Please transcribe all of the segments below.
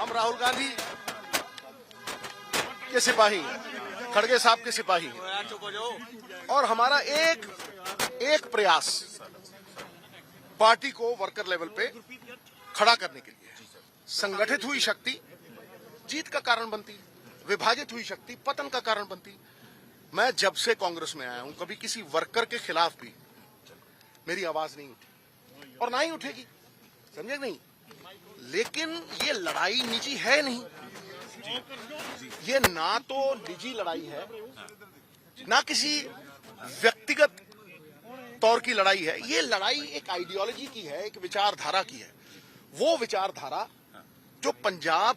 हम राहुल गांधी के सिपाही, खड़गे साहब के सिपाही हैं और हमारा एक प्रयास पार्टी को वर्कर लेवल पे खड़ा करने के लिए। संगठित हुई शक्ति जीत का कारण बनती, विभाजित हुई शक्ति पतन का कारण बनती। मैं जब से कांग्रेस में आया हूं कभी किसी वर्कर के खिलाफ भी मेरी आवाज नहीं उठी और ना ही उठेगी, समझे नहीं। लेकिन ये लड़ाई निजी है नहीं, ये ना तो निजी लड़ाई है ना किसी व्यक्तिगत तौर की लड़ाई है। ये लड़ाई एक आइडियोलॉजी की है, एक विचारधारा की है। वो विचारधारा जो पंजाब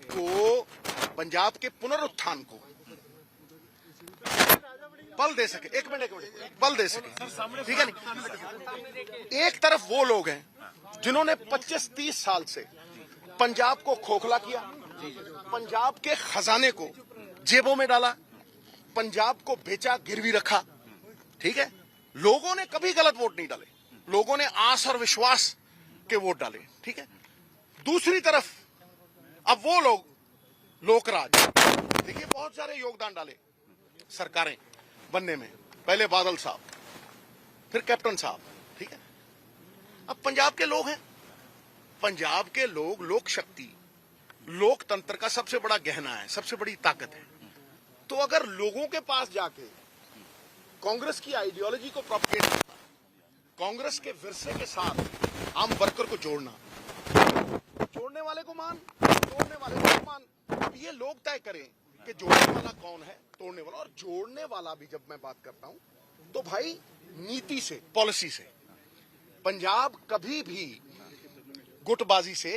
के पुनरुत्थान को बल दे सके। एक मिनट बल दे सके, ठीक है नहीं। एक तरफ वो लोग हैं जिन्होंने 25-30 साल से पंजाब को खोखला किया, पंजाब के खजाने को जेबों में डाला, पंजाब को बेचा, गिरवी रखा, ठीक है। लोगों ने कभी गलत वोट नहीं डाले, लोगों ने आस और विश्वास के वोट डाले, ठीक है। दूसरी तरफ अब वो लोग लोकराज, देखिए बहुत सारे योगदान डाले सरकारें बनने में, पहले बादल साहब, फिर कैप्टन साहब, ठीक है। अब पंजाब के लोग हैं, पंजाब के लोग लोक शक्ति, लोकतंत्र का सबसे बड़ा गहना है, सबसे बड़ी ताकत है। तो अगर लोगों के पास जाके कांग्रेस की आइडियोलॉजी को प्रोपगेट करना, कांग्रेस के विरसे के साथ आम वर्कर को जोड़ना, जोड़ने वाले को मान, तोड़ने वाले को मान, अब ये लोग तय करें कि जोड़ने वाला कौन है, तोड़ने वाला। और जोड़ने वाला भी जब मैं बात करता हूं तो भाई नीति से, पॉलिसी से। पंजाब कभी भी गुटबाजी से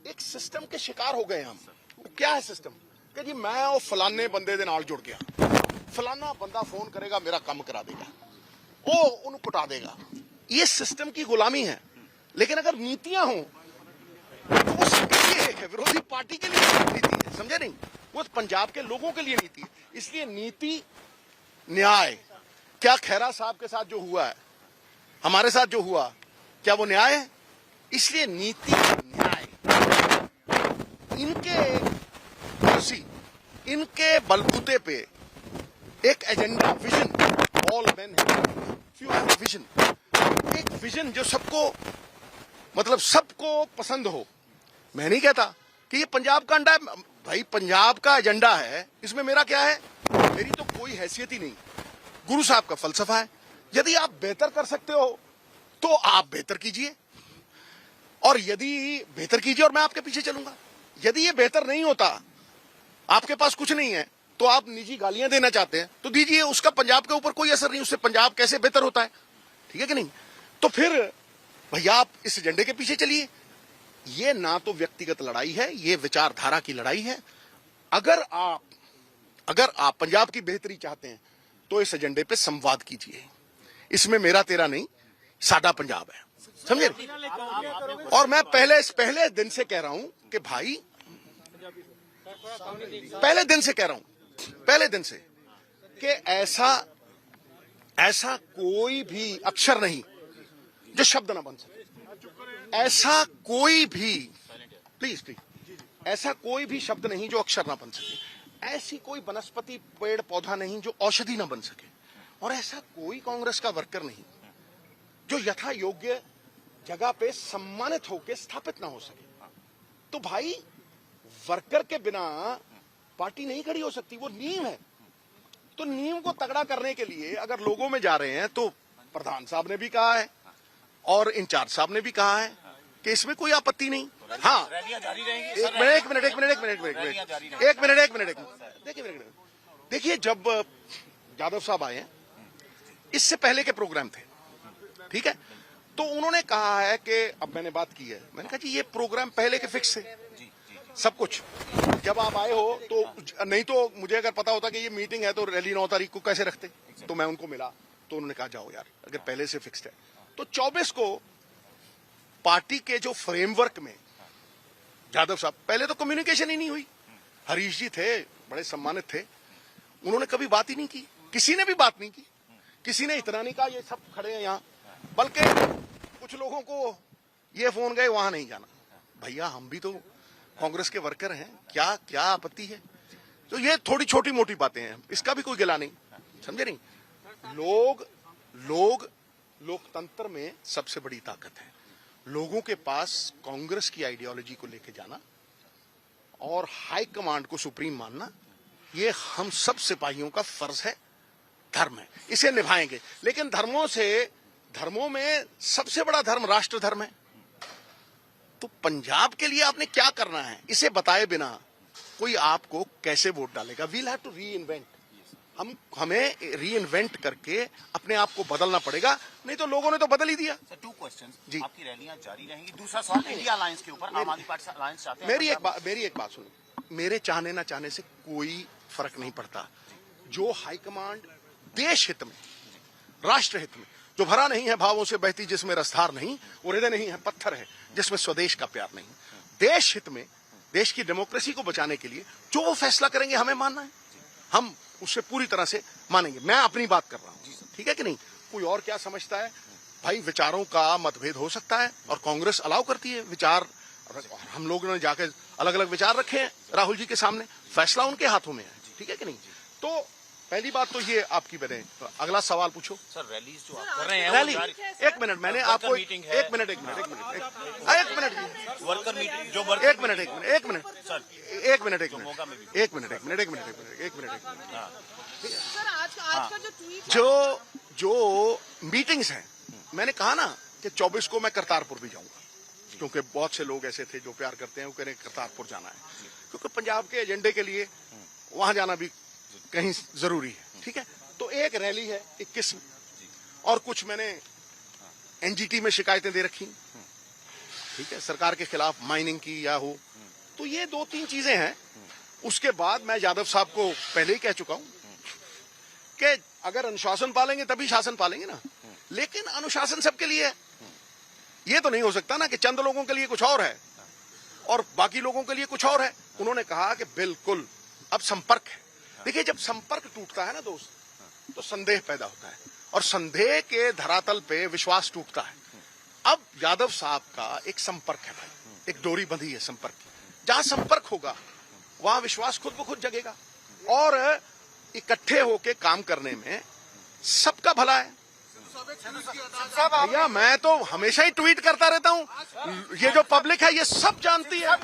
एक सिस्टम के शिकार हो गए हम। क्या है सिस्टम? कि जी मैं और फलाने बंदे दे नाल जुड़ गया, फलाना बंदा फोन करेगा मेरा काम करा देगा, वो उन्हें कुटा देगा। ये सिस्टम की गुलामी है। लेकिन अगर नीतियां हों तो वो सबके लिए है, विरोधी पार्टी के लिए नीति है, समझे नहीं। वो पंजाब के लोगों के लिए नीति है। इसलिए नीति, न्याय, क्या खैरा साहब के साथ जो हुआ है, हमारे साथ जो हुआ, क्या वो न्याय है? इसलिए नीति, न्याय, इनके कुर्सी, इनके बलबूते पे एक agenda, vision, all man have vision, एक विजन जो सबको, मतलब सबको पसंद हो। मैं नहीं कहता कि ये पंजाब का अंडा है, भाई पंजाब का एजेंडा है, इसमें मेरा क्या है? मेरी तो कोई हैसियत ही नहीं। गुरु साहब का फलसफा है, यदि आप बेहतर कर सकते हो तो आप बेहतर कीजिए, और यदि बेहतर कीजिए और मैं आपके पीछे चलूंगा। यदि ये बेहतर नहीं होता, आपके पास कुछ नहीं है, तो आप निजी गालियां देना चाहते हैं तो दीजिए, उसका पंजाब के ऊपर कोई असर नहीं, उससे पंजाब कैसे बेहतर होता है, ठीक है कि नहीं। तो फिर भैया आप इस एजेंडे के पीछे चलिए। ये ना तो व्यक्तिगत लड़ाई है, ये विचारधारा की लड़ाई है। अगर आप पंजाब की बेहतरी चाहते हैं तो इस एजेंडे पे संवाद कीजिए। इसमें मेरा तेरा नहीं, साडा पंजाब है, समझे। और मैं पहले दिन से कह रहा हूं कि भाई, पहले दिन से कह रहा हूं, पहले दिन से, कि ऐसा कोई भी अक्षर नहीं जो शब्द ना बन सके। ऐसा कोई भी, प्लीज ऐसा कोई भी शब्द नहीं जो अक्षर ना बन सके। ऐसी कोई वनस्पति, पेड़ पौधा नहीं जो औषधि ना बन सके। और ऐसा कोई कांग्रेस का वर्कर नहीं जो यथा योग्य जगह पे सम्मानित होकर स्थापित ना हो सके। तो भाई वर्कर के बिना पार्टी नहीं खड़ी हो सकती, वो नींव है। तो नींव को तगड़ा करने के लिए अगर लोगों में जा रहे हैं, तो प्रधान साहब ने भी कहा है और इंचार्ज साहब ने भी कहा है कि इसमें कोई आपत्ति नहीं। हाँ, एक मिनट, देखिए जब यादव साहब आए हैं, इससे पहले के प्रोग्राम थे, ठीक है, तो उन्होंने कहा है कि, अब मैंने बात की है, मैंने कहा जी ये प्रोग्राम पहले के फिक्स थे सब कुछ। जब आप आए हो तो, नहीं तो मुझे अगर पता होता कि ये मीटिंग है तो रैली 9 तारीख को कैसे रखते। तो मैं उनको मिला तो उन्होंने कहा जाओ यार, अगर पहले से फिक्स्ड है तो 24 को पार्टी के जो फ्रेमवर्क में, यादव साहब, पहले तो कम्युनिकेशन ही नहीं हुई। हरीश जी थे, बड़े सम्मानित थे, उन्होंने कभी बात ही नहीं की, किसी ने भी बात नहीं की, किसी ने इतना नहीं कहा ये सब खड़े हैं यहाँ, बल्कि कुछ लोगों को ये फोन गए वहां नहीं जाना। भैया हम भी तो कांग्रेस के वर्कर हैं, क्या क्या आपत्ति है? तो ये थोड़ी छोटी मोटी बातें हैं, इसका भी कोई गिला नहीं, समझे नहीं? लोकतंत्र में सबसे बड़ी ताकत है लोगों के पास कांग्रेस की आइडियोलॉजी को लेके जाना और हाई कमांड को सुप्रीम मानना। ये हम सब सिपाहियों का फर्ज है, धर्म है, इसे निभाएंगे। लेकिन धर्मों में सबसे बड़ा धर्म राष्ट्र धर्म है। तो पंजाब के लिए आपने क्या करना है, इसे बताए बिना कोई आपको कैसे वोट डालेगा? We'll have to reinvent. हमें री इन्वेंट करके अपने आप को बदलना पड़ेगा, नहीं तो लोगों ने तो बदल ही दिया। सर, 2 क्वेश्चंस जी, आपकी रैलियां जारी रहेंगी। दूसरा सवाल इंडिया अलायंस के ऊपर, आम आदमी पार्टी अलायंस चाहते हैं। मेरी एक बात सुनो, मेरे चाहने ना चाहने से कोई फर्क नहीं पड़ता। जो हाईकमांड देश हित में, राष्ट्र हित में, जो भरा नहीं है भावों से बहती जिसमें रसधार नहीं, वो हृदय नहीं है पत्थर है जिसमें स्वदेश का प्यार नहीं। देश हित में, देश की डेमोक्रेसी को बचाने के लिए जो वो फैसला करेंगे हमें मानना है, हम उससे पूरी तरह से मानेंगे। मैं अपनी बात कर रहा हूं, ठीक है कि नहीं? कोई और क्या समझता है भाई, विचारों का मतभेद हो सकता है और कांग्रेस अलाउ करती है विचार। हम लोगों ने जाकर अलग अलग विचार रखे हैं राहुल जी के सामने, फैसला उनके हाथों में है, ठीक है कि नहीं? तो पहली बात तो ये आपकी बने। अगला सवाल पूछो सर। रैलीज जो आप कर रहे हैं, रैली, एक मिनट, मैंने आपको एक मिनट वर्कर मीटिंग जो जो मीटिंग्स हैं, मैंने कहा ना कि 24 को मैं करतारपुर भी जाऊंगा, क्योंकि बहुत से लोग ऐसे थे जो प्यार करते हैं, वो कह रहे करतारपुर जाना है, क्योंकि पंजाब के एजेंडे के लिए वहां जाना भी कहीं जरूरी है, ठीक है? तो एक रैली है 21 और कुछ मैंने एनजीटी में शिकायतें दे रखी, ठीक है, सरकार के खिलाफ माइनिंग की या हो, तो ये 2-3 चीजें हैं। उसके बाद मैं यादव साहब को पहले ही कह चुका हूं कि अगर अनुशासन पालेंगे तभी शासन पालेंगे ना, लेकिन अनुशासन सबके लिए है। ये तो नहीं हो सकता ना कि चंद लोगों के लिए कुछ और है और बाकी लोगों के लिए कुछ और है। उन्होंने कहा कि बिल्कुल अब संपर्क है। देखिए, जब संपर्क टूटता है ना दोस्त, तो संदेह पैदा होता है और संदेह के धरातल पे विश्वास टूटता है। अब यादव साहब का एक संपर्क है भाई, एक डोरी बंधी है संपर्क की। जहां संपर्क होगा वहां विश्वास खुद ब खुद जगेगा और इकट्ठे होके काम करने में सबका भला है। भैया, मैं तो हमेशा ही ट्वीट करता रहता हूं, ये जो पब्लिक है ये सब जानती है।